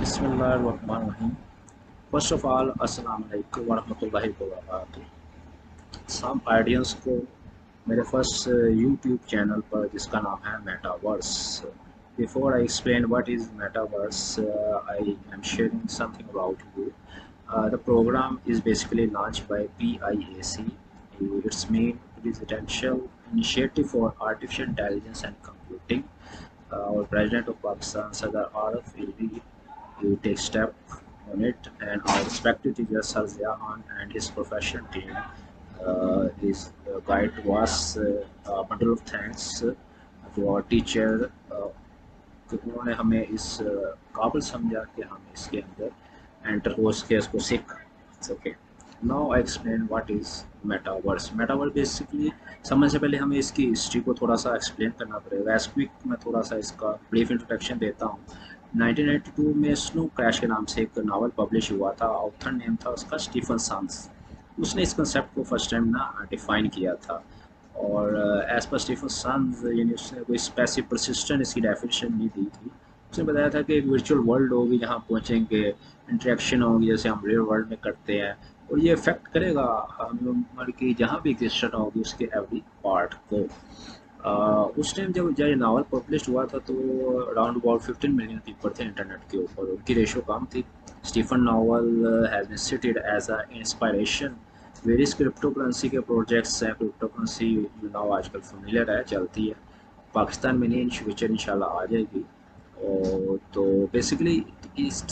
बिस्मिल्लाहिर्रहमानिर्रहीम। First of all अस्सलाम वालेकुम वरहमतुल्लाहि वबरकातुहू। सम ऑडियंस को मेरे फर्स्ट यूट्यूब चैनल पर जिसका नाम है metaverse. Before I explain what is metaverse, I am sharing something about you. The program is basically launched by PIAC. Its main residential initiative for artificial intelligence and computing. Our President of Pakistan, Sadar Arif Ilvi, he takes step on it, and our respected teacher Sazia Khan and his professional team. His guide was a bundle of thanks to our teacher, कि उन्होंने हमें इस काबिल समझा कि हम इसके अंदर एंटर हो सके, इसको सीख सके। Now I explain what is metaverse. Metaverse basically समझने से पहले हमें इसकी हिस्ट्री को थोड़ा सा एक्सप्लेन करना पड़ेगा। एज क्विक मैं थोड़ा सा इसका ब्रीफ इंट्रोडक्शन देता हूँ। 1992 में स्नो क्रैश के नाम से एक नावल पब्लिश हुआ था। ऑथर नेम था उसका स्टीफन सन्स। उसने इस कंसेप्ट को फर्स्ट टाइम ना डिफाइन किया था, और एज पर स्टीफन सन्स यानी उसने कोई स्पेसिफिक परसिस्टेंट इसकी डेफिनेशन नहीं दी थी। उसने बताया था कि एक वर्चुअल वर्ल्ड होगी जहाँ पहुँचेंगे, इंटरेक्शन होगी जैसे हम रियल वर्ल्ड में करते हैं, और ये इफेक्ट करेगा हम की जहाँ भी एग्जिस्टेंट होगी उसके एवरी पार्ट को। उस टाइम जब ये नावल पब्लिश हुआ था तो अराउंड अबाउट 15 मिलियन पीपल थे इंटरनेट के ऊपर, उनकी रेशो कम थी। Stephen novel has been cited as a inspiration. Various crypto currency के प्रोजेक्ट्स हैं। क्रिप्टो करेंसी यू नाउ आजकल फेमिलियर है, चलती है पाकिस्तान में नहीं, इन फ्यूचर इंशाल्लाह आ जाएगी। और तो बेसिकली इस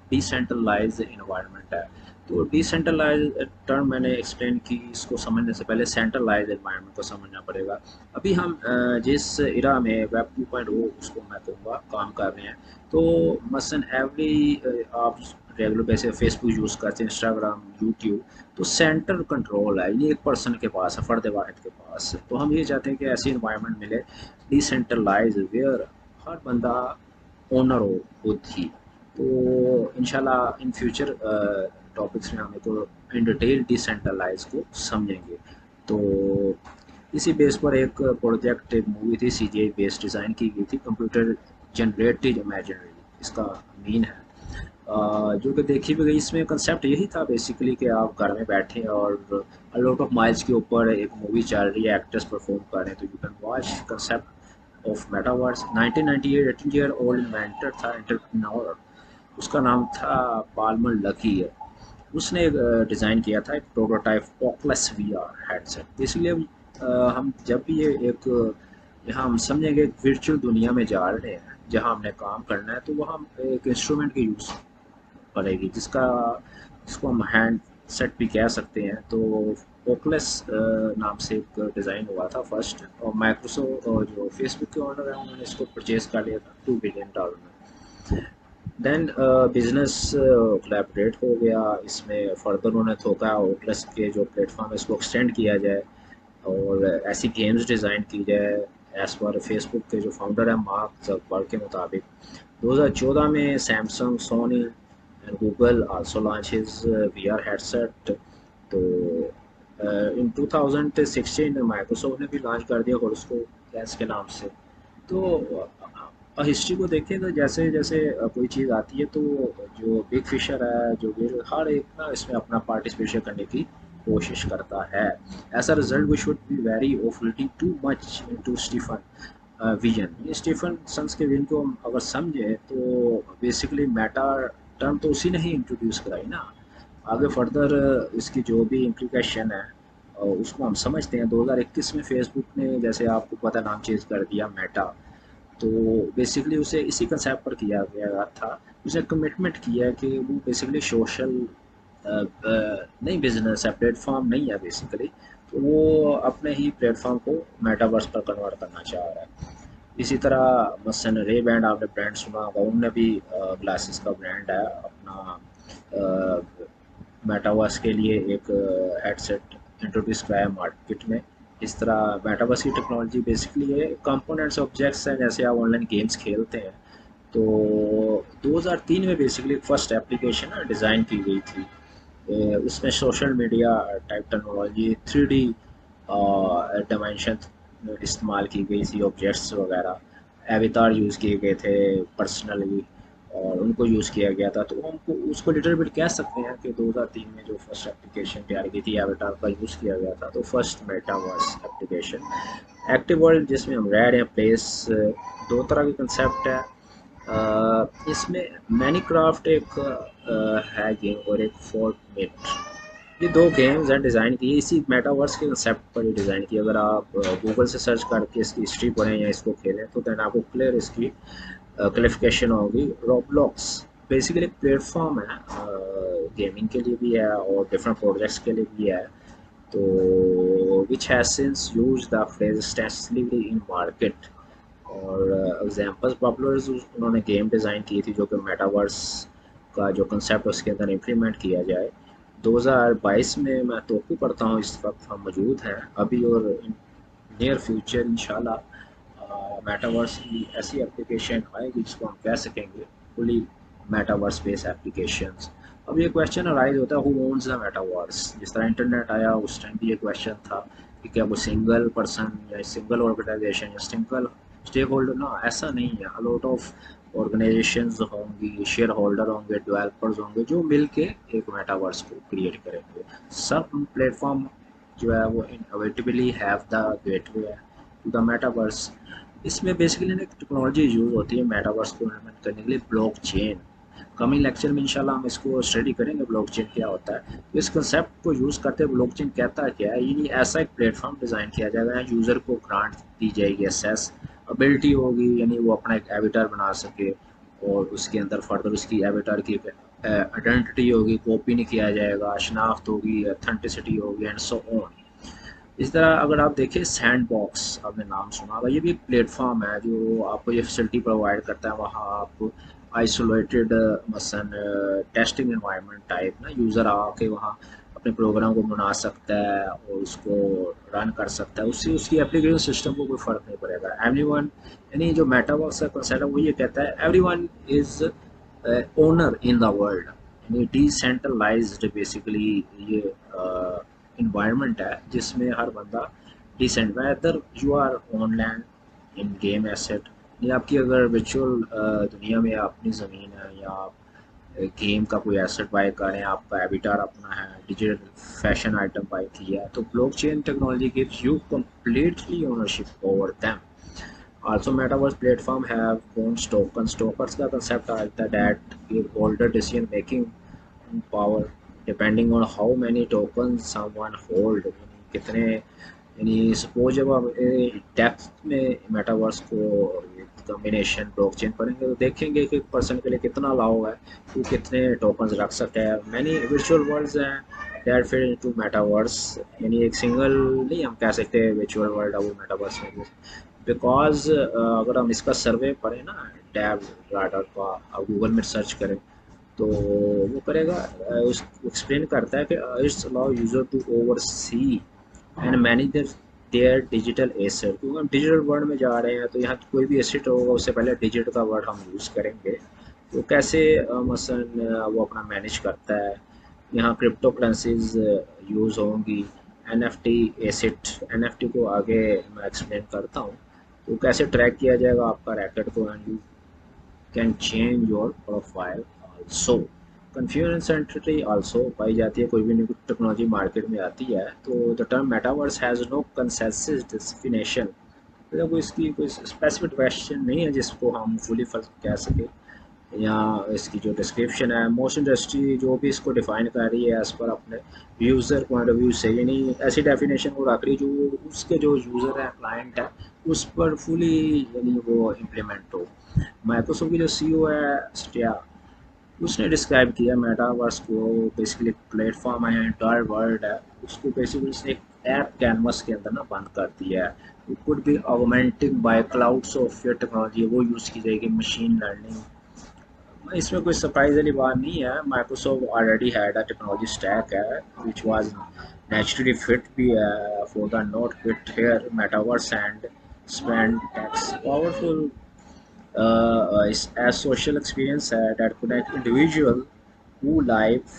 डिसेंट्रलाइज इन्वायरमेंट है। तो डिसेंट्रलाइज टर्म मैंने एक्सप्लेन की, इसको समझने से पहले सेंट्रलाइज एनवायरनमेंट को समझना पड़ेगा। अभी हम जिस इरा में वेब 2.0 उसको मैं कहूँगा काम कर रहे हैं, तो मसलन एवरी आप रेगुलर बेसिस फेसबुक यूज़ करते हैं, इंस्टाग्राम, यूट्यूब, तो सेंटर कंट्रोल है, ये एक पर्सन के पास है, फ़र्द वाहिद के पास है। तो हम ये चाहते हैं कि ऐसी इन्वायरमेंट मिले डिसेंट्रलाइज, वेयर हर बंदा ओनर हो खुद ही। तो इंशाल्लाह इन फ्यूचर टॉपिक्स में हमें तो इन डिटेल डिसेंट्रलाइज को समझेंगे। तो इसी बेस पर एक प्रोजेक्ट, एक मूवी थी CGI बेस्ड डिज़ाइन की गई थी, कंप्यूटर जनरेटेड इमेजिनरी इसका मीन है, जो कि देखी भी गई। इसमें कंसेप्ट यही था बेसिकली कि आप घर में बैठे और लॉट ऑफ माइल्स के ऊपर एक मूवी चल रही है, एक्टर्स परफॉर्म कर रहे हैं, तो you can watch concept of metaverse. 1998 18 year old inventor था, एंटरप्रेन्योर, उसका नाम था पाल्मर लकी। उसने डिज़ाइन किया था एक prototype Oculus VR headset. Basically हम जब भी ये एक यहाँ हम समझेंगे एक वर्चुअल दुनिया में जा रहे हैं जहाँ हमने काम करना है, तो वहाँ हम एक इंस्ट्रूमेंट की यूज़ पड़ेगी जिसको हम हैंड सेट भी कह सकते हैं। तो ओकुलस नाम से एक डिज़ाइन हुआ था फर्स्ट, और माइक्रोसॉफ्ट और जो फेसबुक के ऑनर हैं उन्होंने इसको परचेज़ कर लिया था $2 बिलियन में। देन बिजनेस कोलैबोरेट हो गया, इसमें फर्दर उन्होंने थोका ओकुलस के जो प्लेटफॉर्म है इसको एक्सटेंड किया जाए और ऐसी गेम्स डिज़ाइन की जाए एज़ पर फेसबुक के जो फाउंडर है मार्क ज़करबर्ग के मुताबिक। 2014 में Samsung, Sony and Google also launch his VR headset. तो इन 2016 माइक्रोसॉफ्ट ने भी लॉन्च कर दिया और उसको गैस के नाम से। तो हिस्ट्री को देखें तो जैसे जैसे कोई चीज़ आती है तो जो बिग फिशर है, जो हर एक ना इसमें अपना पार्टिसिपेशन करने की कोशिश करता है। As a result we should be wary of reading too much into Stephen vision. ये स्टीफन सन्स के विजन को हम अगर समझे तो बेसिकली मेटा टर्म तो उसी ने ही इंट्रोड्यूस कराई ना। आगे फर्दर इसकी जो भी इम्प्लीकेशन है उसको हम समझते हैं। 2021 में फेसबुक ने, जैसे आपको पता, नाम चेंज कर दिया मेटा। तो बेसिकली उसे इसी कंसेप्ट पर किया गया था। उसने कमिटमेंट किया है कि वो बेसिकली सोशल नहीं बिजनेस है, प्लेटफॉर्म नहीं है बेसिकली। तो वो अपने ही प्लेटफॉर्म को मेटावर्स पर कन्वर्ट करना चाह रहा है। इसी तरह मसलन रे बैंड, आपने ब्रांड सुना होगा, उनने भी ग्लासेस का ब्रांड है अपना, मेटावर्स के लिए एक हेडसेट इंट्रोड्यूस कराया मार्केट में। इस तरह मेटावर्स की टेक्नोलॉजी बेसिकली ये कंपोनेंट्स ऑब्जेक्ट्स हैं, जैसे आप ऑनलाइन गेम्स खेलते हैं। तो 2003 में बेसिकली फर्स्ट एप्लीकेशन डिज़ाइन की गई थी। उसमें social media type technology, 3D dimension इस्तेमाल की गई थी, ऑब्जेक्ट्स वगैरह एवितार यूज़ किए गए थे पर्सनली, और उन उनको यूज़ किया गया था। तो हमको उसको लिटिल बिट कह सकते हैं कि 2003 में जो फर्स्ट एप्लीकेशन तैयार की थी एवेटार का यूज़ किया गया था, तो first metaverse application active world जिसमें हम रह रहे हैं प्लेस। दो तरह के कंसेप्ट है इसमें। मैनीक्राफ्ट एक है गेम और एक फोर्टनाइट, ये दो गेम्स हैं डिज़ाइन की इसी मेटावर्स के कंसेप्ट पर ही डिज़ाइन की। अगर आप गूगल से सर्च करके इसकी हिस्ट्री पढ़ें या इसको खेलें तो देन आपको क्लियर इसकी क्लिफिकेशन होगी। रोब्लॉक्स बेसिकली एक प्लेटफॉर्म है, गेमिंग के लिए भी है और डिफरेंट प्रोजेक्ट्स के लिए भी है। तो which has since use the phrase extensively in market. और एग्जांपल्स पॉपुलर उन्होंने गेम डिज़ाइन की थी जो कि मेटावर्स का जो कंसेप्ट उसके अंदर इम्प्लीमेंट किया जाए। 2022 में मैं तोक़ुफ़ करता हूँ इस वक्त हम मौजूद हैं अभी और नियर फ्यूचर इंशाल्लाह मेटावर्स की ऐसी एप्लीकेशन आएगी जिसको हम कह सकेंगे फुली मेटावर्स बेस्ड एप्लीकेशंस। अब ये क्वेश्चन अराइज होता है हु ओन्स द मेटावर्स। जिस तरह इंटरनेट आया उस टाइम भी ये क्वेश्चन था कि क्या वो सिंगल पर्सन या सिंगल ऑर्गेनाइजेशन या सिंगल स्टेक होल्डर। ना, ऐसा नहीं है। अलॉट ऑफ ऑर्गेनाइजेशंस होंगी, शेयर होल्डर होंगे, डेवलपर्स होंगे जो मिल के एक मेटावर्स को क्रिएट करेंगे। सब प्लेटफॉर्म जो है वो inevitably have the gateway to the metaverse. इसमें बेसिकली एक टेक्नोलॉजी यूज़ होती है मेटावर्स को इम्प्लीमेंट करने के लिए, ब्लॉकचेन। कमिंग लेक्चर में इंशाल्लाह हम इसको स्टडी करेंगे ब्लॉकचेन क्या होता है। तो इस कंसेप्ट को यूज़ करते हुए ब्लॉकचेन कहता क्या है, यानी ऐसा एक प्लेटफॉर्म डिज़ाइन किया जाएगा यूज़र को ग्रांट दी जाएगी एक्सेस एबिलिटी होगी, यानी वो अपना एक एविटार बना सके और उसके अंदर फर्दर उसकी एविटार की आइडेंटिटी होगी, कॉपी नहीं किया जाएगा, शनाख्त होगी, अथेंटिसिटी होगी एंड सो ऑन। इस तरह अगर आप देखें सैंड बॉक्स, आपने नाम सुना होगा, ये भी एक प्लेटफॉर्म है जो आपको ये फैसिलिटी प्रोवाइड करता है। वहाँ आप आइसोलेटेड मसलन टेस्टिंग एनवायरनमेंट टाइप ना यूज़र आके वहाँ अपने प्रोग्राम को बना सकता है और उसको रन कर सकता है। उससे उसकी एप्लीकेशन सिस्टम को कोई फ़र्क नहीं पड़ेगा। एवरीवन, यानी जो मेटावर्स का कंसेप्ट है वो ये कहता है everyone is owner in the world, यानी डिसेंट्रलाइज्ड बेसिकली ये इन्वायरमेंट है जिसमें हर बंदा decent, whether you are on land in game asset, या आपकी अगर वर्चुअल दुनिया में अपनी ज़मीन है या आप गेम का कोई एसेट बाय करें, आपका एविटार अपना है, डिजिटल फैशन आइटम बाय किया है, तो blockchain technology gives you completely ownership over them. Also, metaverse platform have owns tokens. Tokens का concept आता है that give holder decision making power depending on how many tokens someone hold। यानी कितने, यानी suppose जब आप डेप्थ में metaverse को कम्बिनेशन ब्लॉकचेन करेंगे तो देखेंगे कि पर्सन के लिए कितना अलाउ है, वो कितने टोकन्स रख सकते हैं। मैनी वर्चुअल वर्ल्ड्स हैं दैट फिट इनटू मेटावर्स, यानी एक सिंगल नहीं हम कह सकते वर्चुअल वर्ल्ड है वो मेटावर्स में। बिकॉज अगर हम इसका सर्वे पढ़ें ना टैब डाटा का, आप गूगल में सर्च करें तो वो करेगा, उस एक्सप्लेन करता है कि it's allow user to oversee and manage their digital asset. क्योंकि हम डिजिटल वर्ल्ड में जा रहे हैं तो यहाँ कोई भी एसेट होगा उससे पहले डिजिट का वर्ड हम यूज़ करेंगे। तो कैसे मसलन वो अपना मैनेज करता है। यहाँ क्रिप्टो करेंसीज यूज़ होंगी, एनएफटी एसेट, एनएफटी को आगे मैं एक्सप्लेन करता हूँ। तो कैसे ट्रैक किया जाएगा आपका रैकेट को, and you can change your profile also. कन्फ्यूजेंसिटी आल्सो पाई जाती है, कोई भी न्यू टेक्नोलॉजी मार्केट में आती है तो the term metaverse has no consensus definition, मतलब कोई इसकी कोई स्पेसिफिक क्वेश्चन नहीं है जिसको हम फुली कह सकें। या इसकी जो डिस्क्रिप्शन है, मोस्ट इंडस्ट्री जो भी इसको डिफ़ाइन कर रही है एज़ पर अपने यूज़र पॉइंट ऑफ व्यू से, यानी ऐसी डेफिनेशन वो रख रही है जो उसके जो यूज़र है, क्लाइंट है, उस पर फुली यानी वो इम्प्लीमेंट हो। माइक्रोसॉफ्ट की जो सीईओ है स्टिया, उसने डिस्क्राइब किया मेटावर्स को बेसिकली प्लेटफॉर्म है, एंटायर वर्ल्ड है, उसको बेसिकली उसने एक ऐप कैनवस के अंदर ना बंद कर दिया है। It could be augmenting by cloud software technology, वो यूज़ की जाएगी, मशीन लर्निंग। इसमें कोई सरप्राइज वाली बात नहीं है। Microsoft already had a technology stack है विच वाज नेचुरली फिट भी for the not fit here metaverse and spend tax powerful as social experience that connect individual who live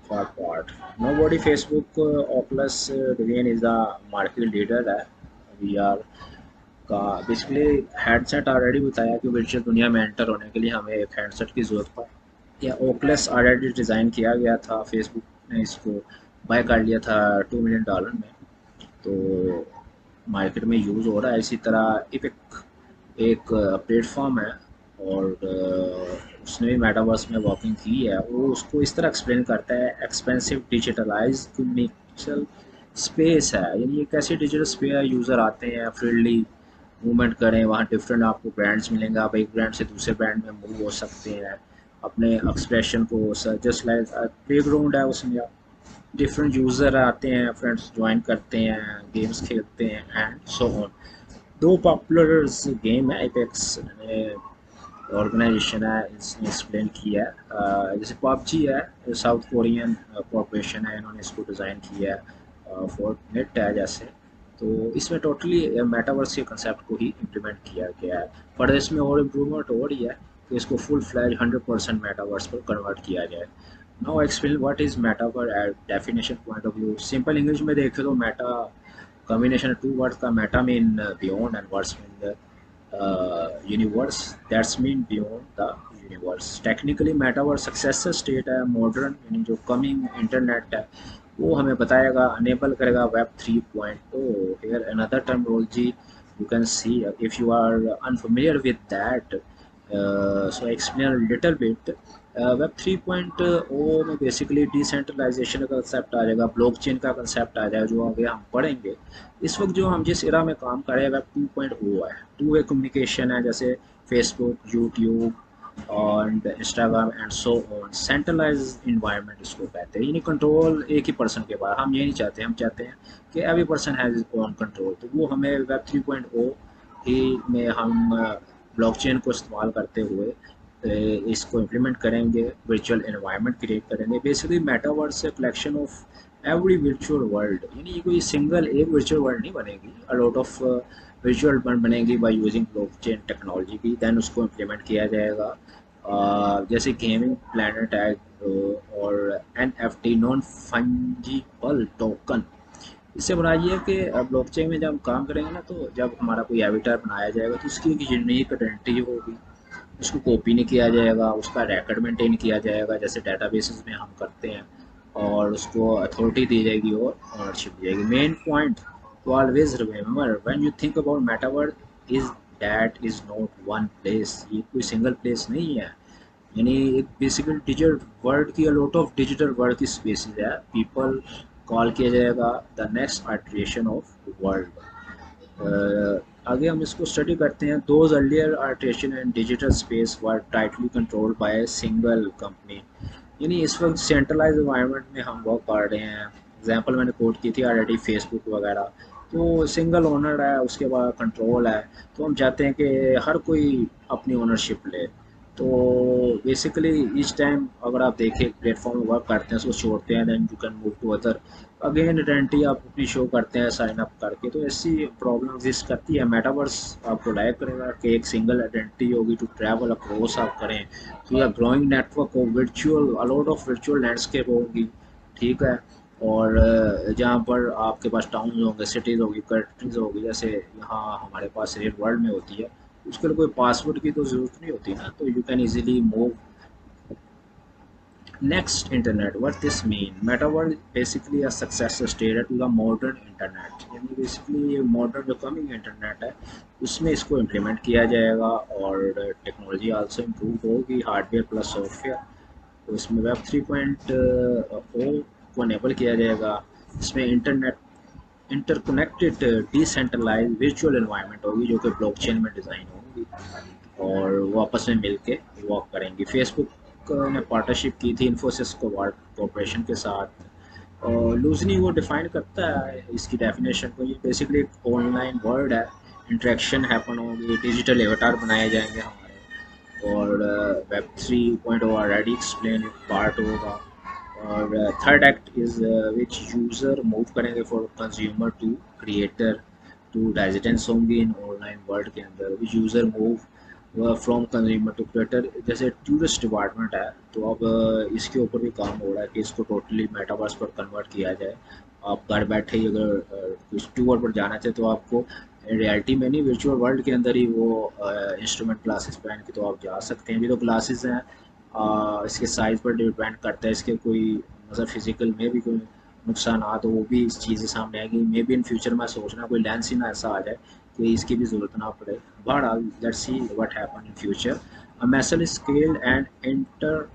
far apart. Nobody Facebook Oculus Rivian is the market leader. We are का basically headset already बताया कि virtual दुनिया में enter होने के लिए हमें एक हेडसेट की ज़रूरत पड़ी, या ओकलेस ऑलरेडी डिज़ाइन किया गया था, फेसबुक ने इसको बाय कर लिया था $2 मिलियन में, तो मार्केट में यूज़ हो रहा है। इसी तरह इपिक एक प्लेटफॉर्म है, और उसने भी मेटावर्स में वर्किंग की है। वो उसको इस तरह एक्सप्लेन करता है, एक्सपेंसिव डिजिटलाइज कम्युनिकेशन स्पेस है, यानी एक ऐसी डिजिटल स्पेस यूज़र आते हैं फ्रीली मूवमेंट करें, वहाँ डिफरेंट आपको ब्रांड्स मिलेंगे, आप एक ब्रांड से दूसरे ब्रांड में मूव हो सकते हैं अपने एक्सप्रेशन को, जस्ट लाइक प्ले ग्राउंड है, उसमें डिफरेंट यूज़र आते हैं, फ्रेंड्स ज्वाइन करते हैं, गेम्स खेलते हैं एंड सो ऑन। दो पॉपुलर गेम है एपेक्स ऑर्गेनाइजेशन है, इसने एक्सप्लेन किया है, जैसे पबजी है, साउथ कोरियन कॉरपोरेशन है, इन्होंने इसको डिज़ाइन किया है, फोर्टनेट है जैसे। तो इसमें टोटली मेटावर्स के कंसेप्ट को ही इम्प्लीमेंट किया गया है। पर इसमें और इम्प्रूवमेंट हो रही है कि इसको फुल फ्लैज 100% मेटावर्स पर कन्वर्ट किया जाए। Now explain what is metaverse at definition point of view. Simple English में देखें तो meta combination of two words का meta mean beyond and words mean the universe, that's mean beyond the universe. Technically metaverse successor state है modern, यानी जो coming internet है वो हमें बताएगा, enable करेगा web 3.0। here another terminology you can see if you are unfamiliar with that, so I explain a little bit। Web 3.0 में basically decentralisation का कंसेप्ट आ जाएगा, ब्लॉकचेन का कंसेप्ट आ जाएगा, जो आगे हम पढ़ेंगे। इस वक्त जो हम जिस एरा में काम कर रहे हैं वेब 2.0 है, टू वे कम्युनिकेशन है, जैसे फेसबुक, यूट्यूब और Instagram and so on. Centralize environment इसको कहते हैं, यानी कंट्रोल एक ही पर्सन के पास। हम ये नहीं चाहते, हम चाहते हैं कि every person has own control. तो वो हमें वेब 3.0 ही में हम ब्लॉकचेन को इस्तेमाल करते हुए इसको इम्प्लीमेंट करेंगे, वर्चुअल एनवायरनमेंट क्रिएट करेंगे। बेसिकली मेटावर्स है collection of every virtual world, यानी कोई सिंगल एक वर्चुअल वर्ल्ड नहीं बनेगी, a lot of virtual world बनेगी बाय यूजिंग ब्लॉकचेन टेक्नोलॉजी की, देन उसको इम्प्लीमेंट किया जाएगा। जैसे गेमिंग प्लानट है, और NFT नॉन फंजिबल टोकन। इससे बना ये है कि ब्लॉकचेन में जब हम काम करेंगे ना, तो जब हमारा कोई एविटार बनाया जाएगा तो उसकी एक यूनिक आइडेंटिटी होगी, उसको कॉपी नहीं किया जाएगा, उसका रिकॉर्ड मेंटेन किया जाएगा जैसे डेटाबेसेस में हम करते हैं, और उसको अथॉरिटी दी जाएगी और ऑनरशिप दी जाएगी। Main point to always remember when you think about metaverse is that is not one place, ये कोई सिंगल प्लेस नहीं है, यानी एक बेसिकली डिजिटल वर्ल्ड की, लॉट ऑफ डिजिटल वर्ल्ड की स्पेसिस है, पीपल कॉल किया जाएगा the next iteration of world. आगे हम इसको स्टडी करते हैं। Those earlier iteration and digital space were tightly controlled by a single company, यानी इस वक्त सेंट्रलाइज इन्वायरमेंट में हम वर्क कर रहे हैं। एग्जांपल मैंने कोट की थी ऑलरेडी, फेसबुक वगैरह, तो सिंगल ओनर है, उसके बाद कंट्रोल है, तो हम चाहते हैं कि हर कोई अपनी ओनरशिप ले। तो बेसिकली ईच टाइम अगर आप देखें प्लेटफॉर्म में वर्क करते हैं, उसको छोड़ते हैं, then you can move to other, again identity आप अपनी शो करते हैं साइन अप करके। तो ऐसी प्रॉब्लम एग्जिस्ट करती है। मेटावर्स आपको लाइक करेगा कि एक सिंगल आइडेंटिटी होगी टू ट्रैवल अक्रॉस आप करें, तो या ग्रोइंग नेटवर्क हो, virtual a lot of virtual landscape होगी, ठीक है। और जहाँ पर आपके पास टाउन होंगे, सिटीज़ होगी, कंट्रीज़ होगी, जैसे यहाँ हमारे पास रियल वर्ल्ड में होती है, उसके लिए कोई पासवर्ड की तो ज़रूरत नहीं होती ना, तो you can easily move. Next internet, what this mean? Metaverse basically a successor state to the modern internet, यानी बेसिकली ये मॉडर्न जो कमिंग इंटरनेट है उसमें इसको इम्प्लीमेंट किया जाएगा, और टेक्नोलॉजी आल्सो इम्प्रूव होगी, हार्डवेयर प्लस सॉफ्टवेयर। तो इसमें वेब 3.0 को अनेबल किया जाएगा। इसमें internet interconnected decentralize virtual environment होगी, जो कि ब्लॉकचेन में डिज़ाइन होगी, और वो आपस में मिल के वर्क करेंगी। फेसबुक ने पार्टनरशिप की थी इन्फोसिस को कॉरपोरेशन के साथ, और लूजली वो डिफाइन करता है इसकी डेफिनेशन को। ये बेसिकली एक ऑनलाइन वर्ल्ड है, इंटरेक्शन हैपन होगी, डिजिटल एवटार बनाए जाएंगे हमारे, और वेब 3.0 ऑलरेडी एक्सप्लेन पार्ट होगा। और third act is which user move करेंगे for consumer to creator to residence होंगी इन ऑनलाइन वर्ल्ड के अंदर, which user move from consumer to creator. जैसे टूरिस्ट डिपार्टमेंट है, तो अब इसके ऊपर भी काम हो रहा है कि इसको टोटली मेटावर्स पर कन्वर्ट किया जाए। आप घर बैठे ही अगर कुछ टूर पर जाना चाहे तो आपको रियलिटी में नहीं, वर्चुअल वर्ल्ड के अंदर ही वो इंस्ट्रूमेंट ग्लासेस पहन के तो आप जा सकते हैं। अभी तो ग्लासेस हैं, इसके साइज़ पर डिपेंड करता है, इसके कोई मतलब फिजिकल में भी कोई नुकसान आ तो वो भी इस चीज़ें सामने आएंगी। मे बी इन फ्यूचर मैं सोच रहा कोई लेंस ही ना ऐसा आ जाए कि इसकी भी ज़रूरत ना पड़े। बहरहाल let's see what happen in future. A massive scale and inter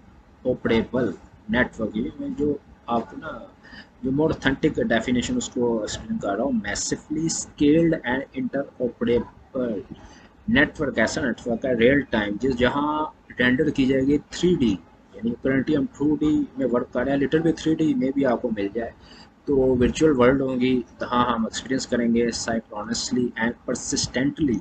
operable network, ये मैं जो आपको ना जो मोर ऑथेंटिक डेफिनेशन उसको एक्सप्लेन कर रहा हूँ। Massively scaled and interoperable network ऐसा नेटवर्क है रियल टाइम जिस जहाँ रेंडर की जाएगी 3D, यानी करंटली हम 2D में वर्क कर रहे हैं, लिटिल भी 3D में भी आपको मिल जाए तो वर्चुअल वर्ल्ड होगी जहाँ हम एक्सपीरियंस करेंगे synchronously and persistently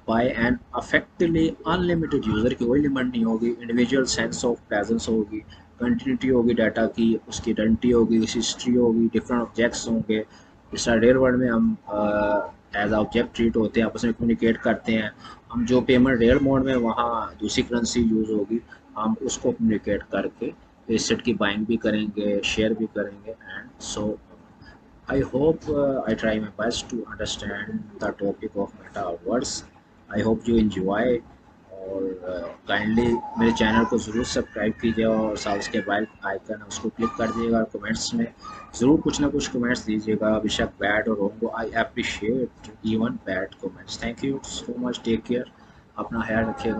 by an effectively unlimited user की कोई लिमिट नहीं होगी। इंडिविजुअल सेंस ऑफ प्रेजेंस होगी, कंटिन्यूटी होगी डाटा की, उसकी आइडेंटिटी होगी, उसकी हिस्ट्री होगी, डिफरेंट ऑब्जेक्ट्स होंगे। इस रियल वर्ल्ड में हम एज ऑब्जेक्ट ट्रीट होते हैं, आपस में कम्युनिकेट करते हैं। हम जो पेमेंट रियल मोड में वहाँ दूसरी करेंसी यूज़ होगी, हम उसको कम्युनिकेट करके एसेट की बाइंग भी करेंगे, शेयर भी करेंगे and so I hope I try my best to understand the topic of metaverse. I hope you enjoy और काइंडली मेरे चैनल को ज़रूर सब्सक्राइब कीजिए और साथ उसके बेल आइकन है उसको क्लिक कर दीजिएगा। और कमेंट्स में ज़रूर कुछ ना कुछ कमेंट्स दीजिएगा, बेशक बैड और wrong. I appreciate even bad comments. Thank you so much, take care, अपना ख्याल रखिएगा।